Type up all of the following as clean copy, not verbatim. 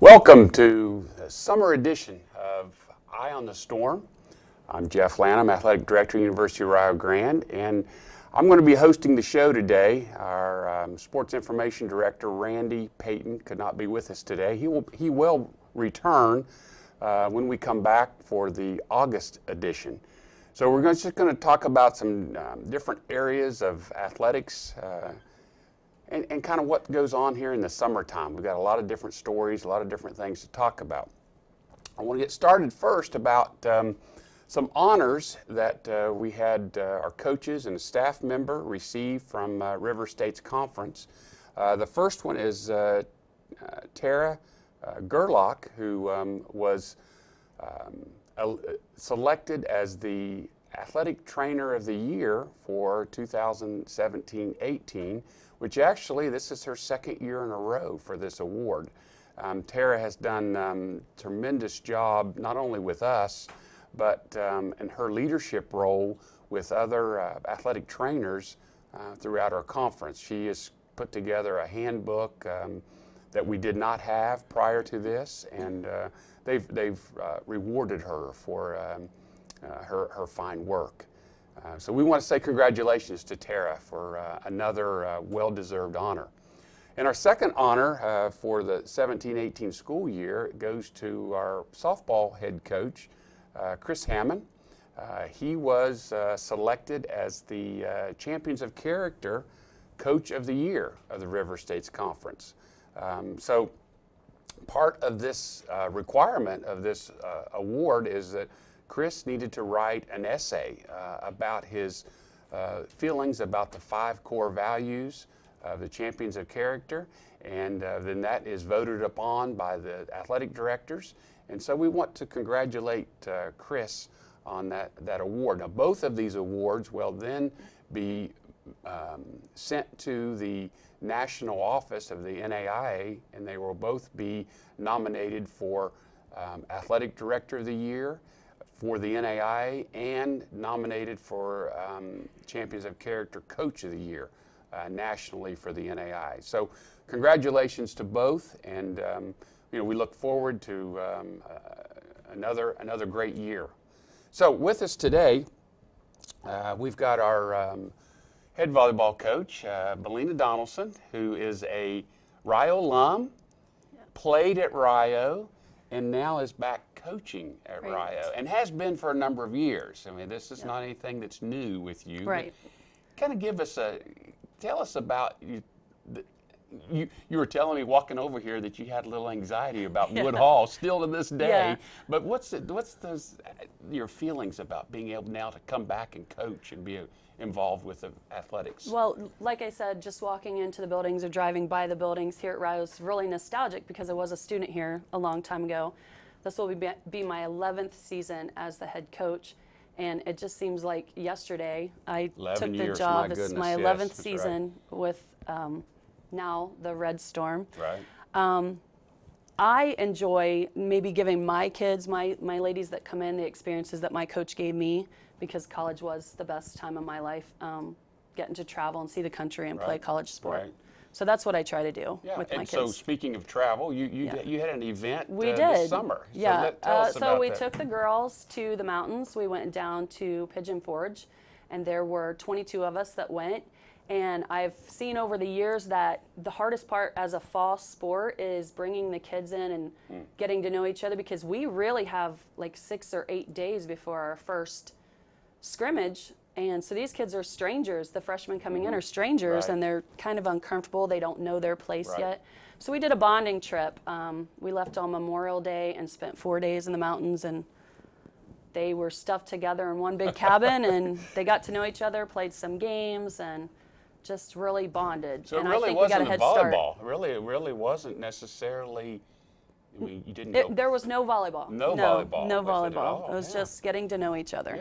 Welcome to the summer edition of Eye on the Storm. I'm Jeff Lanham, Athletic Director, University of Rio Grande, and I'm going to be hosting the show today. Our Sports Information Director, Randy Payton, could not be with us today. He will return when we come back for the August edition. So we're just going to talk about some different areas of athletics and kind of what goes on here in the summertime. We've got a lot of different stories, a lot of different things to talk about. I want to get started first about some honors that we had our coaches and a staff member receive from River State's conference. The first one is Tara Gerlach, who was selected as the Athletic Trainer of the Year for 2017-18, which actually this is her second year in a row for this award. Tara has done tremendous job not only with us, but in her leadership role with other athletic trainers throughout our conference. She has put together a handbook that we did not have prior to this, and they've rewarded her for her fine work. So we want to say congratulations to Tara for another well-deserved honor. And our second honor for the 17-18 school year goes to our softball head coach, Chris Hammond. He was selected as the Champions of Character Coach of the Year of the River States Conference. So part of this requirement of this award is that Chris needed to write an essay about his feelings about the 5 core values of the Champions of Character, and then that is voted upon by the athletic directors. And so we want to congratulate Chris on that award. Now, both of these awards will then be sent to the national office of the NAIA, and they will both be nominated for Athletic Director of the Year for the NAIA and nominated for Champions of Character Coach of the Year nationally for the NAIA. So congratulations to both, and we look forward to another great year. So with us today, we've got our head volleyball coach, Billina Donaldson, who is a Rio alum, played at Rio, and now is back coaching at Rio, and has been for a number of years. I mean, this is not anything that's new with you. Right. Kind of tell us about you were telling me walking over here that you had a little anxiety about Wood Hall still to this day. But what's your feelings about being able now to come back and coach and be involved with the athletics? Well, like I said, just walking into the buildings or driving by the buildings here at Rio is really nostalgic because I was a student here a long time ago. This will be my 11th season as the head coach, and it just seems like yesterday I took the job. It's my 11th season with now the Red Storm. Right. I enjoy maybe giving my kids, my ladies that come in, the experiences that my coach gave me, because college was the best time of my life, getting to travel and see the country and play college sport. Right. So that's what I try to do with my kids. So speaking of travel, you had an event this summer. So we took the girls to the mountains. We went down to Pigeon Forge, and there were 22 of us that went. And I've seen over the years that the hardest part as a fall sport is bringing the kids in and getting to know each other, because we really have like 6 or 8 days before our first scrimmage. And so these kids are strangers. The freshmen coming in are strangers, and they're kind of uncomfortable. They don't know their place yet. So we did a bonding trip. We left on Memorial Day and spent 4 days in the mountains, and they were stuffed together in one big cabin, and they got to know each other, played some games, and just really bonded. So and it really I think wasn't we got a head volleyball. Start. It really wasn't necessarily. I mean, you didn't. There was no volleyball. No volleyball. No Was volleyball. It was just getting to know each other.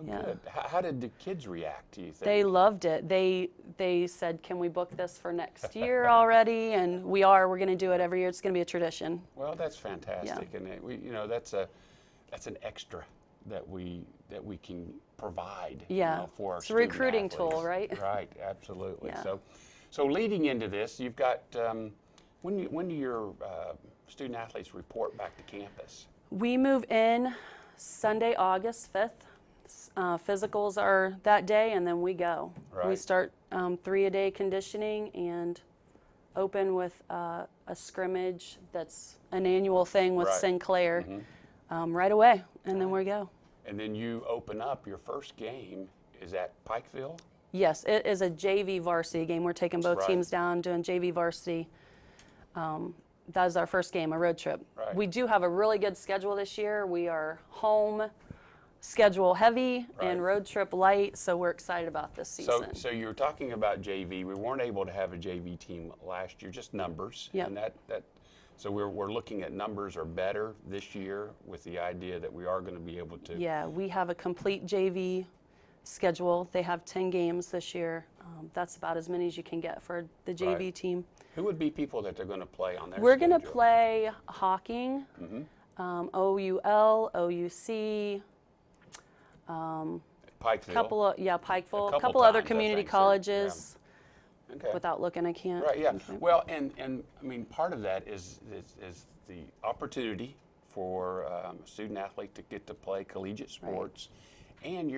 Good. How did the kids react, do you think? They loved it. They said, "Can we book this for next year already?" And we're going to do it every year. It's going to be a tradition. Well, that's fantastic, and that's an extra that we can provide. For our it's a recruiting athletes. Tool, right? Right, absolutely. Yeah. So leading into this, you've got When do your student athletes report back to campus? We move in Sunday, August 5th. Physicals are that day, and then we go. Right. We start 3-a-day conditioning and open with a scrimmage that's an annual thing with Right. Sinclair right away, and then we go. And then you open up your first game. Is at Pikeville? Yes, it is a JV varsity game. We're taking both Right. teams down, doing JV varsity. That is our first game, a road trip. Right. We do have a really good schedule this year. We are home schedule heavy and Right. road trip light, so we're excited about this season. So you were talking about JV. We weren't able to have a JV team last year, just numbers. Yep. And so we're looking at numbers are better this year with the idea that we are going to be able to. Yeah, we have a complete JV schedule. They have 10 games this year. That's about as many as you can get for the JV Right. team. Who would be people that they're going to play on their We're going to schedule? play Hawking, OUL, OUC, Pikeville. Pikeville, a couple couple other times, I community think, so, colleges. Okay. Without looking, I can't. Right, yeah. Okay. Well, and I mean, part of that is the opportunity for a student athlete to get to play collegiate sports, and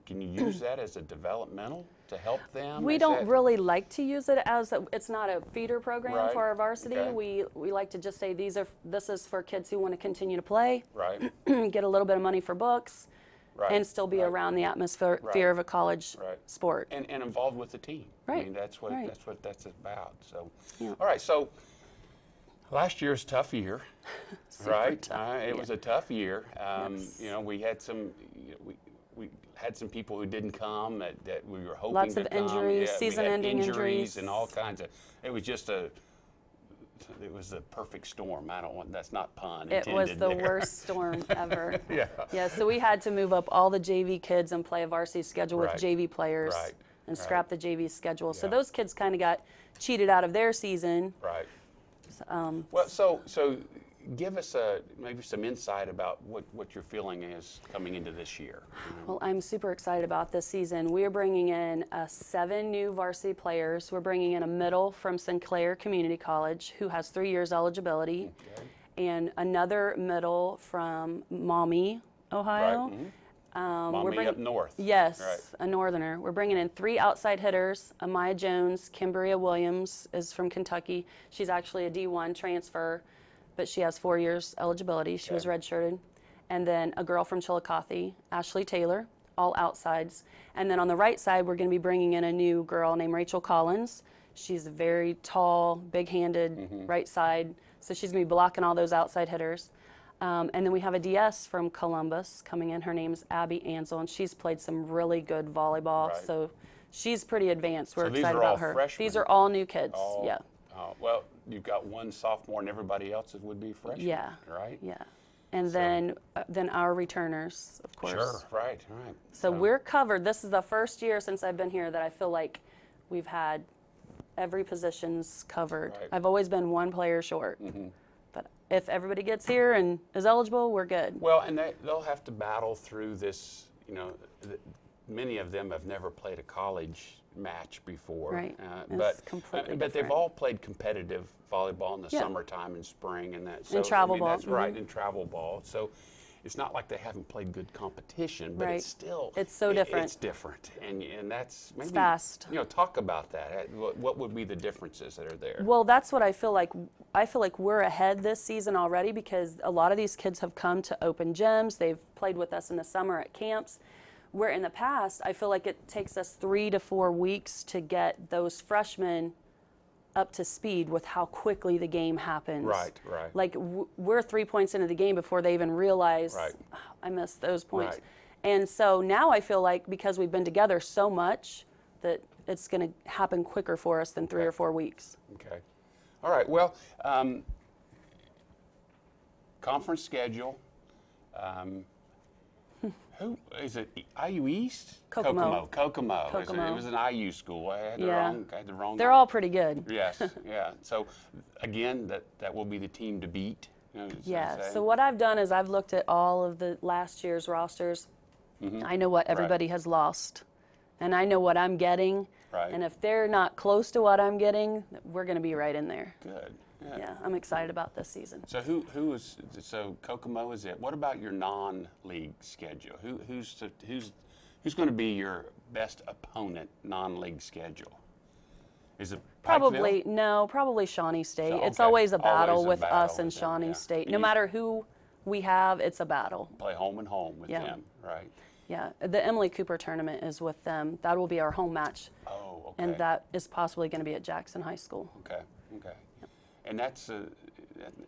can you use that as a developmental to help them? We don't really like to use it as it's not a feeder program Right. for our varsity. Okay. We like to just say this is for kids who want to continue to play, Right. get a little bit of money for books, Right. and still be Right. around the atmosphere Right. of a college Right. sport. And involved with the team. I Right. mean, that's what Right. that's about. So, Yeah. all right. So, last year's a tough year, Super right? tough, It yeah. was a tough year. Yes. You know, we had some. We had some people who didn't come that we were hoping Lots to of come. injuries, Yeah, we had season-ending injuries. and all kinds of. It was just it was the perfect storm. That's not pun It intended was the there. worst storm ever. Yeah. Yeah, so we had to move up all the JV kids and play a varsity schedule with Right. JV players Right. and Right. scrap the JV schedule. So Yeah. those kids kind of got cheated out of their season. Right. Well, so give us maybe some insight about what your feeling is coming into this year. Well, I'm super excited about this season. We are bringing in 7 new varsity players. We're bringing in a middle from Sinclair Community College who has 3 years eligibility, Okay. and another middle from Maumee, Ohio. Right. We're up north. Yes, Right. a northerner. We're bringing in 3 outside hitters. Amaya Jones, Kimberia Williams is from Kentucky. She's actually a D1 transfer, but she has 4 years eligibility. She was Okay. redshirted. And then a girl from Chillicothe, Ashley Taylor, all outsides. And then on the right side, we're going to be bringing in a new girl named Rachel Collins. She's very tall, big-handed, right side. So she's going to be blocking all those outside hitters. And then we have a DS from Columbus coming in. Her name's Abby Ansel, and she's played some really good volleyball. Right. So she's pretty advanced. We're So these excited are all about her. freshmen? These are all new kids. Yeah. Well, you've got one sophomore, and everybody else would be freshmen. Yeah. Right. Yeah. And then our returners, of course. Sure. Right. So we're covered. This is the first year since I've been here that I feel like we've had every position's covered. Right. I've always been one player short. But if everybody gets here and is eligible, we're good. Well, and they'll have to battle through this. You know, many of them have never played a college match before. Right. It's But completely but they've different. all played competitive volleyball in the Yeah. summertime and spring and that. So, travel ball. That's right, in travel ball. So it's not like they haven't played good competition, but Right. it's still It's so different. It's different, and that's maybe fast. You know, talk about that. What would be the differences that are there? Well, that's what I feel like. I feel like we're ahead this season already because a lot of these kids have come to open gyms. They've played with us in the summer at camps. Where in the past, I feel like it takes us 3 to 4 weeks to get those freshmen up to speed with how quickly the game happens. Right. Like we're 3 points into the game before they even realize, Right. "Oh, I missed those points. Right. And so now I feel like because we've been together so much that it's going to happen quicker for us than 3 or 4 weeks. Okay. All right. Well, conference schedule. Who is it? IU East? Kokomo. Kokomo. Kokomo. It was an IU school. I had the Yeah. wrong. They're all pretty good. Yes. Yeah. So again, that will be the team to beat. You know, Yeah, say. so what I've done is I've looked at all of the last year's rosters. I know what everybody has lost, and I know what I'm getting. Right. And if they're not close to what I'm getting, we're going to be right in there. Good. Yeah, I'm excited about this season. So so Kokomo is it? What about your non-league schedule? Who's going to be your best opponent non-league schedule? Is it Probably Pikeville? probably Shawnee State. So, It's always a battle always a with battle us and with them, Shawnee yeah. State. No matter who we have, it's a battle. Play home and home with them, right? Yeah, the Emily Cooper tournament is with them. That will be our home match. Oh, okay. And that is possibly going to be at Jackson High School. Okay. And that's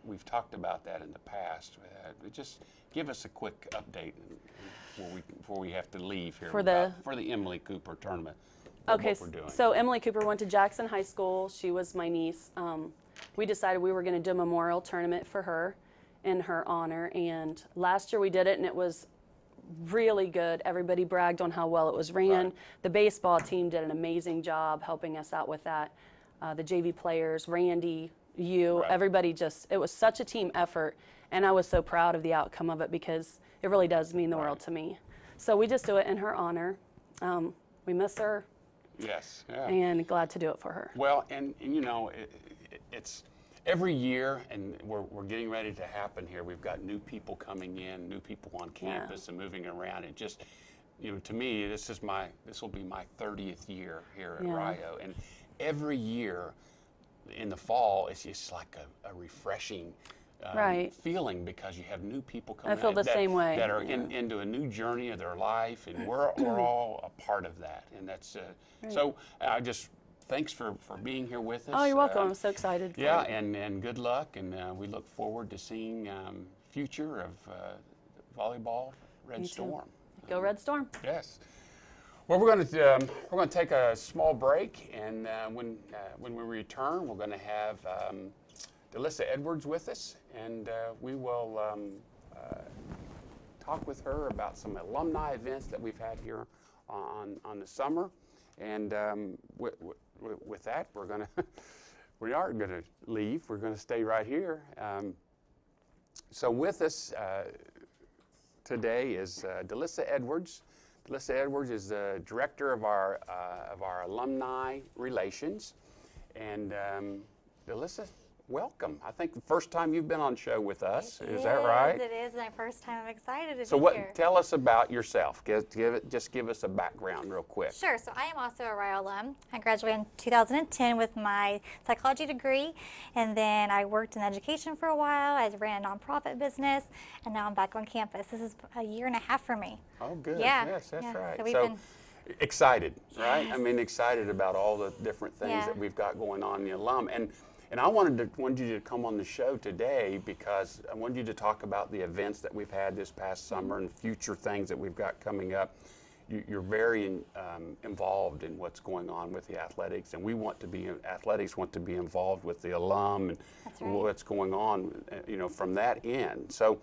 we've talked about that in the past. Just give us a quick update before we have to leave here for the Emily Cooper tournament. Okay, what we're doing. So Emily Cooper went to Jackson High School. She was my niece. We decided we were going to do a memorial tournament for her in her honor. And last year we did it, and it was really good. Everybody bragged on how well it was ran. Right. The baseball team did an amazing job helping us out with that. The JV players, Randy, everybody it was such a team effort, and I was so proud of the outcome of it because it really does mean the world to me. So we just do it in her honor. We miss her. Yes. Yeah. And glad to do it for her. Well, and you know, it's every year, and we're getting ready to happen here. We've got new people coming in, new people on campus and moving around. It just, you know, to me, this will be my 30th year here at Rio, and every year in the fall, it's just like a refreshing feeling because you have new people coming. I feel the same way. That are into a new journey of their life, and we're all a part of that, and that's so. I just thanks for being here with us. Oh, you're welcome. I'm so excited. And good luck, and we look forward to seeing future of volleyball Red Storm. Go Red Storm. Yes. Well, we're going to take a small break, and when we return, we're going to have Delyssa Edwards with us, and we will talk with her about some alumni events that we've had here on the summer. And with that, we aren't going to leave. We're going to stay right here. So with us today is Delyssa Edwards. Delyssa Edwards is the director of our Alumni Relations, and Delyssa, welcome. I think the first time you've been on show with us. Is that right? It is my first time. I'm excited to so be here. Tell us about yourself. Just give us a background real quick. Sure. So I am also a Rio alum. I graduated in 2010 with my psychology degree, and then I worked in education for a while. I ran a nonprofit business, and now I'm back on campus. This is a year and a half for me. Oh, good. Yeah. Yes, that's right. So we've been excited, right? Yes. I mean, excited about all the different things that we've got going on in the alum. And I wanted you to come on the show today because I wanted you to talk about the events that we've had this past summer and future things that we've got coming up. You're very involved in what's going on with the athletics, and athletics want to be involved with the alum and what's going on, from that end. So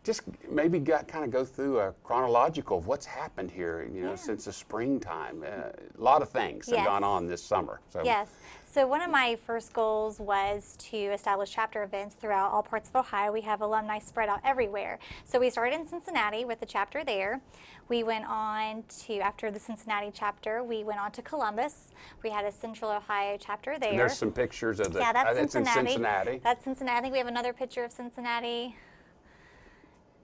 just maybe kind of go through a chronological of what's happened here, since the springtime. A lot of things have gone on this summer. So. Yes. So one of my first goals was to establish chapter events throughout all parts of Ohio. We have alumni spread out everywhere. So we started in Cincinnati with the chapter there. We went on to, after the Cincinnati chapter, we went on to Columbus. We had a Central Ohio chapter there. And there's some pictures of that's Cincinnati. In Cincinnati. That's Cincinnati. We have another picture of Cincinnati.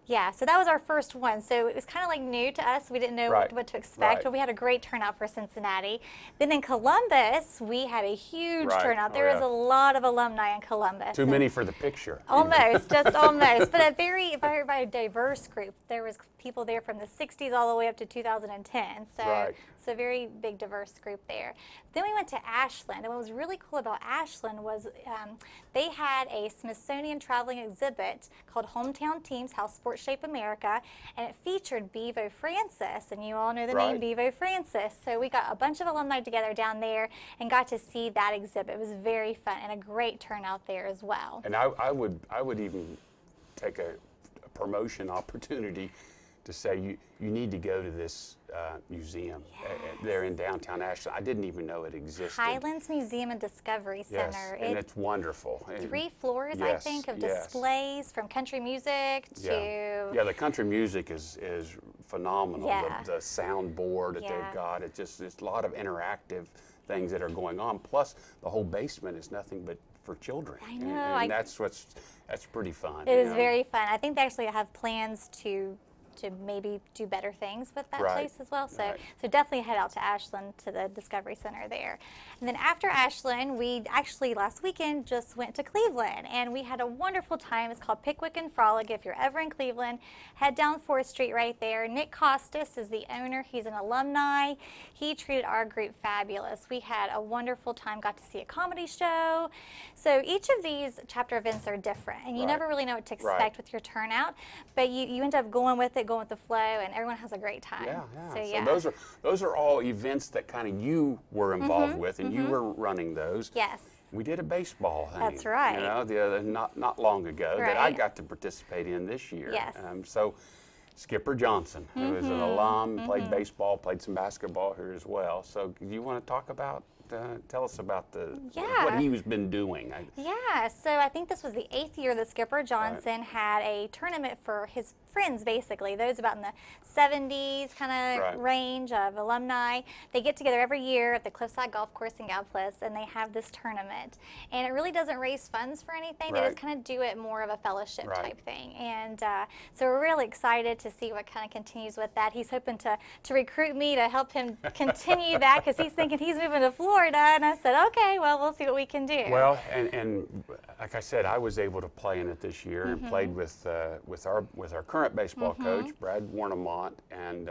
Yeah, so that was our first one. So it was kind of like new to us. We didn't know what to expect, but we had a great turnout for Cincinnati. Then in Columbus, we had a huge turnout. There was a lot of alumni in Columbus. Too many for the picture. Almost, just almost. But a very diverse group. There was people there from the 60s all the way up to 2010. So it's a very big, diverse group there. Then we went to Ashland, and what was really cool about Ashland was they had a Smithsonian traveling exhibit called Hometown Teams, How Sports Shape America, and it featured Bevo Francis, and you all know the name Bevo Francis. So we got a bunch of alumni together down there and got to see that exhibit. It was very fun and a great turnout there as well. And I would even take a promotion opportunity to say you need to go to this museum there in downtown Ashland. I didn't even know it existed. Highlands Museum and Discovery Center. Yes, and it's wonderful. 3 floors, I think, of displays from country music to... Yeah, the country music is phenomenal. Yeah. The soundboard that they've got, it's a lot of interactive things that are going on. Plus, the whole basement is nothing but for children. I know. And that's pretty fun. It is very fun. I think they actually have plans to maybe do better things with that place as well. So so definitely head out to Ashland to the Discovery Center there. And then after Ashland, we actually last weekend just went to Cleveland and we had a wonderful time. It's called Pickwick and Frolic. If you're ever in Cleveland, head down 4th Street right there. Nick Costas is the owner. He's an alumni. He treated our group fabulous. We had a wonderful time, got to see a comedy show. So each of these chapter events are different and you never really know what to expect with your turnout, but you end up going with it, going with the flow, and everyone has a great time. So those are all events that kind of you were involved with, and you were running those. Yes. We did a baseball thing. That's right. You know, the other not long ago that I got to participate in this year. Yes. So Skipper Johnson, who is an alum, played baseball, played some basketball here as well. So do you want to talk about? Tell us about what he's been doing. So I think this was the 8th year that Skipper Johnson had a tournament for his friends, basically, those about in the 70s kind of range of alumni. They get together every year at the Cliffside Golf Course in Galplis, and they have this tournament. And it really doesn't raise funds for anything. They just kind of do it more of a fellowship type thing. And so we're really excited to see what kind of continues with that. He's hoping to recruit me to help him continue that because he's thinking he's moving to Florida. And I said, okay, well, we'll see what we can do. Well, and like I said, I was able to play in it this year and played with our current baseball coach, Brad Warnemont, and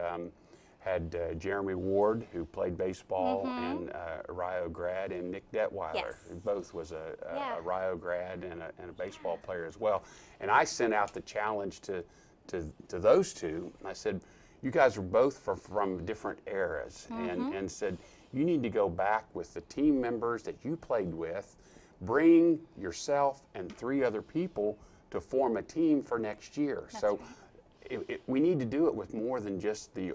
had Jeremy Ward, who played baseball in Rio Grande, and Nick Detweiler, who both was a Rio Grande and a baseball player as well. And I sent out the challenge to those two. I said, you guys are both from different eras, and said, you need to go back with the team members that you played with, bring yourself and 3 other people to form a team for next year. We need to do it with more than just the,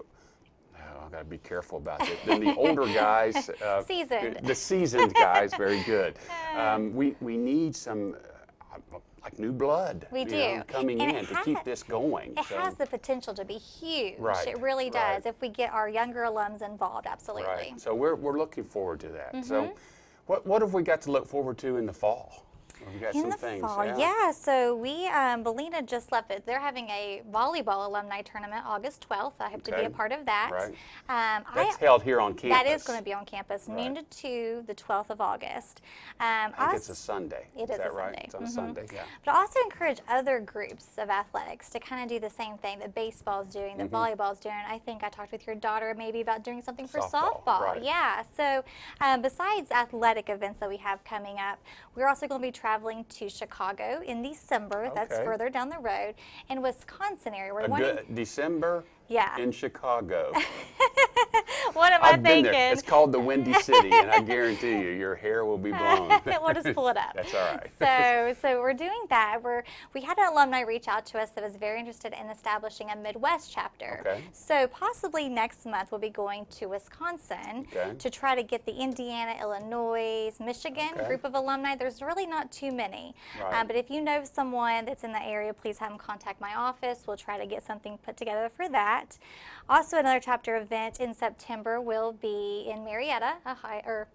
I've got to be careful about it, than the older guys. Seasoned. The seasoned guys, very good. We need some like new blood coming in to keep this going. It has the potential to be huge. It really does if we get our younger alums involved, absolutely. So we're looking forward to that. So what have we got to look forward to in the fall? We got some things. So we, Billina just left it. They're having a volleyball alumni tournament August 12th. I hope to be a part of that. That's held here on campus. That is going to be on campus, noon to 2, the 12th of August. I think it's a Sunday. It is that a right? Sunday. It's on a Sunday, But I also encourage other groups of athletics to kind of do the same thing that baseball's doing, that volleyball's doing. I think I talked with your daughter maybe about doing something for softball. So besides athletic events that we have coming up, we're also going to be traveling to Chicago in December. That's further down the road. In Wisconsin area. December in Chicago. What am I I've been thinking? there. It's called the Windy City, and I guarantee you, your hair will be blown. We'll just pull it up. That's all right. So we're doing that. We had an alumni reach out to us that was very interested in establishing a Midwest chapter. So possibly next month we'll be going to Wisconsin to try to get the Indiana, Illinois, Michigan group of alumni. There's really not too many. But if you know someone that's in the area, please have them contact my office. We'll try to get something put together for that. Also, another chapter event in September will be in Marietta, Ohio,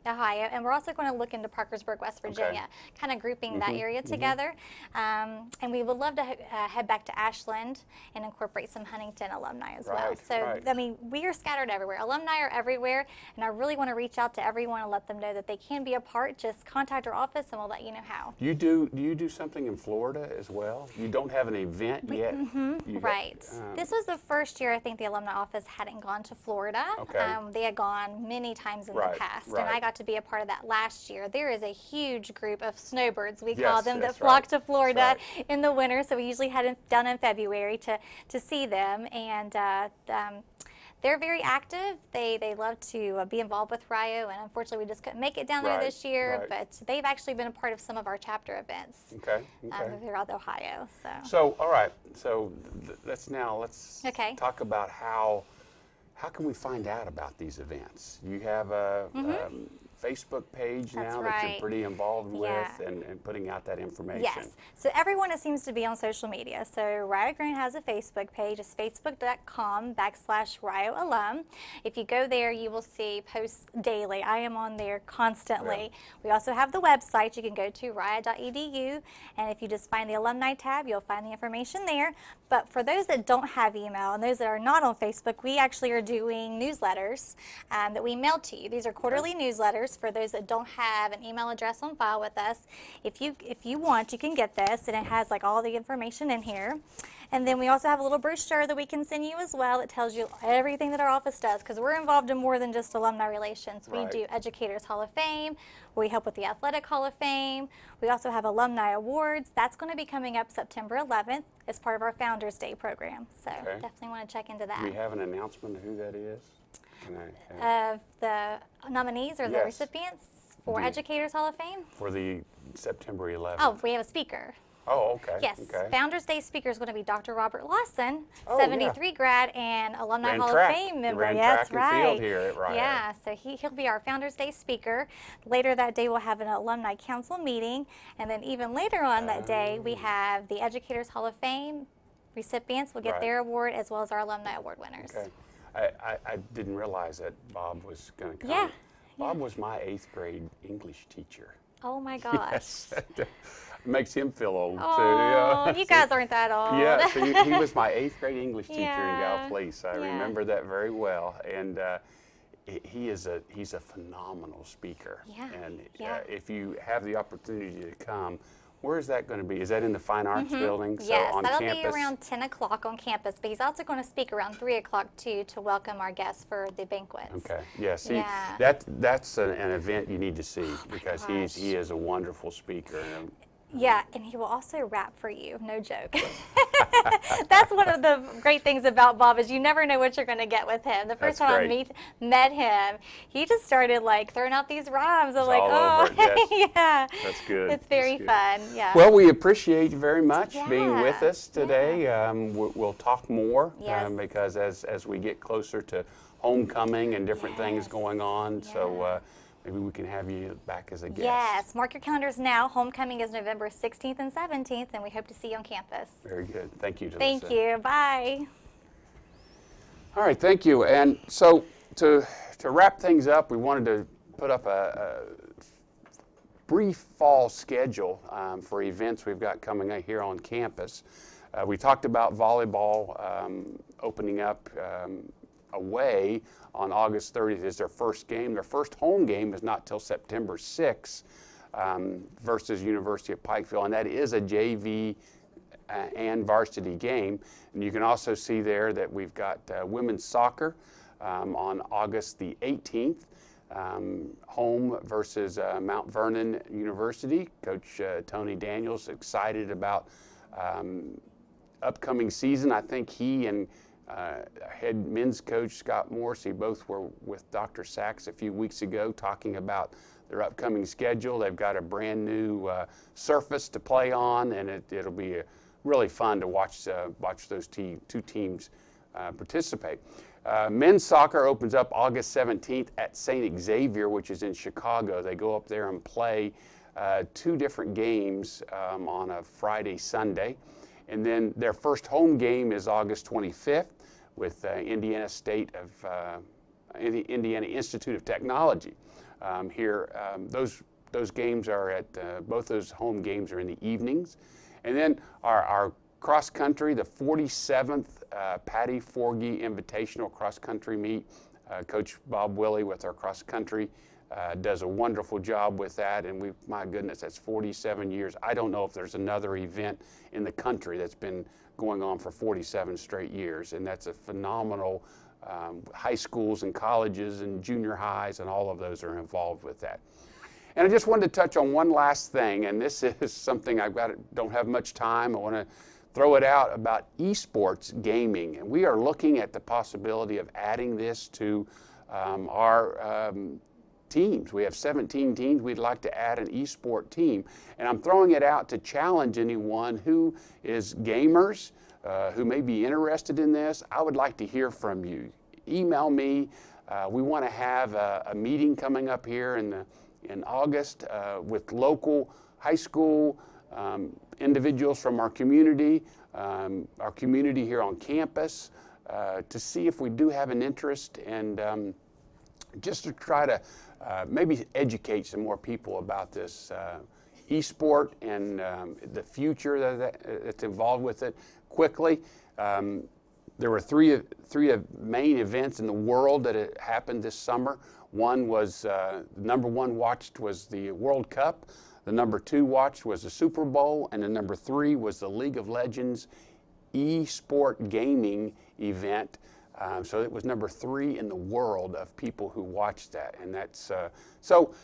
and we're also going to look into Parkersburg, West Virginia, kind of grouping that area together. And we would love to head back to Ashland and incorporate some Huntington alumni as well. So, I mean, we are scattered everywhere. Alumni are everywhere, and I really want to reach out to everyone and let them know that they can be a part. Just contact our office, and we'll let you know how. Do you do something in Florida as well? You don't have an event yet? This was the first year I think the alumni office hadn't gone to Florida. They had gone many times in the past, and I got to be a part of that last year. There is a huge group of snowbirds, we call them, that flock to Florida in the winter, so we usually had it done in February to see them, and they're very active. They love to be involved with Rio, and unfortunately we just couldn't make it down there this year, but they've actually been a part of some of our chapter events throughout Ohio. So all right, so let's talk about how can we find out about these events? You have Facebook page now right. that you're pretty involved with and putting out that information. Yes. So everyone that seems to be on social media. So Rio Grande has a Facebook page. It's facebook.com/Rio Alum. If you go there, you will see posts daily. I am on there constantly. Yeah. We also have the website. You can go to rio.edu, and if you just find the alumni tab, you'll find the information there. But for those that don't have email and those that are not on Facebook, we actually are doing newsletters that we mail to you. These are quarterly newsletters for those that don't have an email address on file with us. If you want, you can get this, and it has like all the information in here. And then we also have a little brochure that we can send you as well that tells you everything that our office does, because we're involved in more than just Alumni Relations. We do Educators Hall of Fame. We help with the Athletic Hall of Fame. We also have Alumni Awards. That's going to be coming up September 11th as part of our Founders Day program. So definitely want to check into that. Do we have an announcement of who that is? Of the nominees or the recipients for Educators Hall of Fame? For the September 11th. Oh, we have a speaker. Oh, okay. Yes. Okay. Founders Day speaker is going to be Dr. Robert Lawson, 73 grad and Alumni Hall of Fame member. That's right. Field here at Rio. Yeah, so he'll be our Founders Day speaker. Later that day, we'll have an Alumni Council meeting. And then even later on that day, we have the Educators Hall of Fame recipients will get their award, as well as our Alumni Award winners. Okay. I didn't realize that Bob was going to come. Yeah. Bob was my 8th grade English teacher. Oh my gosh. Yes. Makes him feel old too. Oh, you guys aren't that old. Yeah, so he was my 8th grade English teacher in Gallipolis. I remember that very well. And he's a phenomenal speaker. Yeah. And if you have the opportunity to come, where is that going to be? Is that in the Fine Arts building? So yes, on that'll campus? be around 10 o'clock on campus, but he's also going to speak around 3 o'clock too to welcome our guests for the banquets. Okay, yeah, see, that's an event you need to see because he is a wonderful speaker. Yeah, and he will also rap for you, no joke. That's one of the great things about Bob is you never know what you're going to get with him. The first time I met him, he just started like throwing out these rhymes. I'm like, oh, yeah. That's good. It's very fun, yeah. Well, we appreciate you very much being with us today. We'll talk more because as we get closer to homecoming and different things going on, so maybe we can have you back as a guest. Yes, mark your calendars now. Homecoming is November 16th and 17th, and we hope to see you on campus. Very good. Thank you, Delyssa. Thank you. Bye. All right, thank you. And so to wrap things up, we wanted to put up a brief fall schedule for events we've got coming up here on campus. We talked about volleyball opening up away on August 30th is their first game. Their first home game is not till September 6th versus University of Pikeville, and that is a JV and varsity game. And you can also see there that we've got women's soccer on August the 18th, home versus Mount Vernon University. Coach Tony Daniels excited about upcoming season. I think he and head men's coach Scott Morrissey both were with Dr. Sachs a few weeks ago talking about their upcoming schedule. They've got a brand new surface to play on, and it'll be really fun to watch those two teams participate. Men's soccer opens up August 17th at St. Xavier, which is in Chicago. They go up there and play 2 different games on a Friday, Sunday. And then their first home game is August 25th with Indiana Institute of Technology. Those games are at, both those home games are in the evenings. And then our cross country, the 47th Patty Forgy Invitational Cross Country Meet. Coach Bob Willey with our cross country does a wonderful job with that, and my goodness, that's 47 years. I don't know if there's another event in the country that's been going on for 47 straight years, and that's a phenomenal, high schools and colleges and junior highs and all of those are involved with that. And I just wanted to touch on one last thing, and this is something don't have much time. I want to throw it out about esports gaming, and we are looking at the possibility of adding this to our teams. We have 17 teams. We'd like to add an esport team. And I'm throwing it out to challenge anyone who is gamers, who may be interested in this. I would like to hear from you. Email me We want to have a meeting coming up here in August with local high school individuals from our community here on campus, to see if we do have an interest, and just to try to maybe educate some more people about this e-sport and the future that's involved with it quickly. There were three main events in the world that had happened this summer. One was, number one watched was the World Cup. The number two watched was the Super Bowl. And the number three was the League of Legends e-sport gaming event. So it was number 3 in the world of people who watched that. And that's, so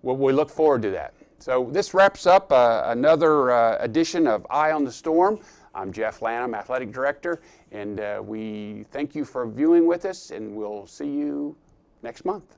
we look forward to that. So this wraps up another edition of Eye on the Storm. I'm Jeff Lanham, Athletic Director, and we thank you for viewing with us, and we'll see you next month.